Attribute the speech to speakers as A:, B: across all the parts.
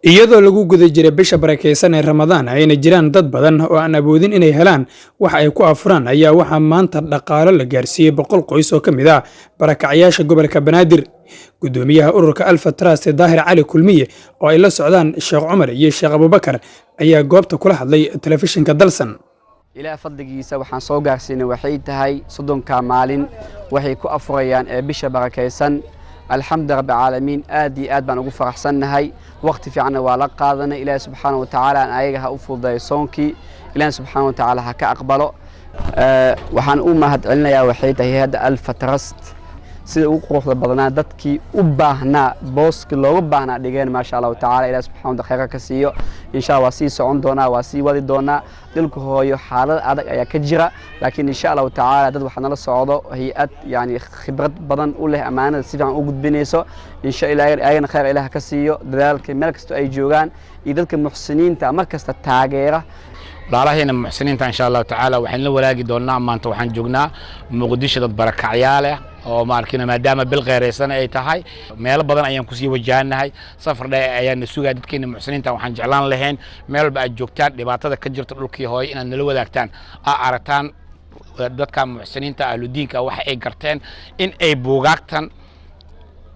A: iyadoo lagu guda jiray bisha barakeysan ee Ramadaan ayna jiraan dad badan oo aan awoodin inay helaan waxa ay ku afuraan ayaa waxa maanta dhaqaale la gaarsiiyay 100 qoys oo kamid ah barakacyaasha gobolka Banaadir gudoomiyaha ururka Alfa Trust Daahir Cali Kulmiye oo ay la socdaan Sheekh Umar iyo Sheekh Abubakar ayaa goobta kula hadlay telefishinka Dalsan
B: ilaa fadligiisa waxaan soo gaarsiinay waxay tahay 30 maalin waxay ku afurayaan ee bisha barakeysan الحمد رب العالمين آدي بان ugu faraxsanahay waqti fiican waa la qaadanay ilaahay subhanahu wa ta'ala ayaga u fududay soonki ilaahay subhanahu wa ta'ala ha ka aqbalo waxaan u mahad celinayaa waxay tahay hada Alfa Trust sida ugu quruxda badnaa dadkii u baahnaa booski looga baahnaa dhigeen ma sha Allah ta'ala ilaahay subhanahu wa ta'ala ka siiyo insha Allah si socon doona waa si wadi doona dilku hooyo xaalad adag ayaa ka jira laakiin insha Allah ta'ala dad waxna la socdo hay'ad yani khibrad badan u leh amaanada si fiican u gudbinayso insha Allah ayna khayr ilaah ka siiyo dadaalka meel kasto ay joogan iyo dadka muxsiniinta markasta taageera
C: walaalaheena muxsiniinta insha Allah ta'ala waxaan la walaagi doonaa maanta waxaan joognaa Muqdisho dad barakacyaal ah oo maarkina maadaama bil qeereysan ay tahay meel badan ayaan ku sii wajahanahay safar dheer ayaan sugaa dadkeena muxsiniinta waxaan jeclaan lahayn meel ba aad joogtaan dhibaatada ka jirta dhulkii hooy inaad nala wadaagtaan aragtaan dadka muxsiniinta ahludiinka waxa ay garteen in ay buugaagtan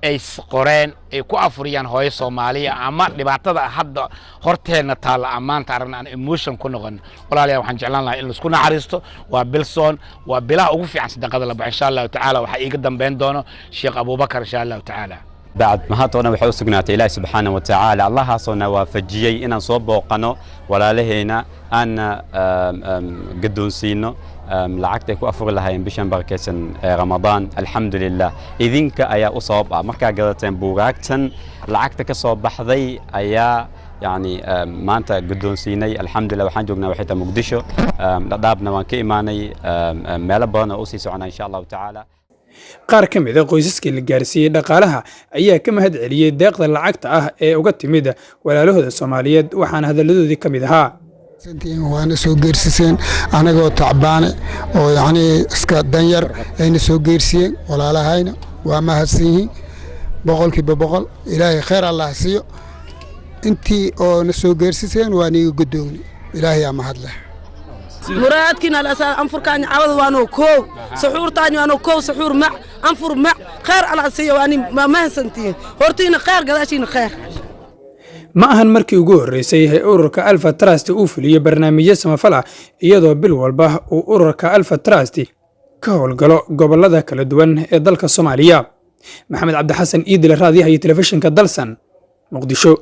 C: ay qoreen ay ku afuriyaan hooyo Soomaaliya ama dhibaatada hadda horteena taala amaanta aragna emotion ku noqon walaalayaal waxaan jeclaan lahaa in la isku naxariisto waa bilson waa bilaha ugu fiican sadaqada la baxay insha Allah ta'ala waxa iiga dambeyn doono Sheekh Abubakar insha Allah ta'ala
D: بعد ما هاتونا waxay u sugnaatay Ilaahay subhanahu wa ta'ala Allah haasona waafajiyay inaan soo booqano walaalaheena aan gadoonsiino lacagta ku afur lahayn bishan barakeysan Ramadan alxamdulillah idinka ayaa u sabab ah marka gadateen buugaagtan lacagta ka soo baxday ayaa يعني maanta gadoonsiinay alxamdulillah waxaan joognaa waxay tahay Muqdisho dhadhaabna waan ka imaanay meel badan oo sii socona insha Allah ta'ala
A: qaar ka mid ah qoysaska la gaarsiiyay dhaqaalaha ayaa ka mahad celiyay deeqda lacagta ah ee uga timid walaalahooda Soomaaliyeed waxaan hadaladoodii ka mid ahaa
E: santiin waana soo geersiseen anagoo tacbaane oo yani iska danyar ayna soo geersiyeen walaalahayna waa mahadsanyihiin boqolkiiba boqol ilaahay khayr Allah siiyo intii oo na soo geersiseen waa niga gudooni ilaahay yaa mahad leh
F: مرادكنا الأساس أنفر كان عوض وانو كو سحور تاني وانو كو سحور مع أنفر مع خير على السيا واني ما سنتين هورتينا خير قداشين خير
A: ma ahan markii ugu horeysay ururka Alfa Trust uu fuliyo barnaamijyo samafal ah iyadoo bil walba uu ururka Alfa Trust ka howlgalo gobolada kala duwan ee dalka Soomaaliya Maxamed Cabdi Xasan Iidil raadiyaha iyo telefishinka Dalsan Muqdisho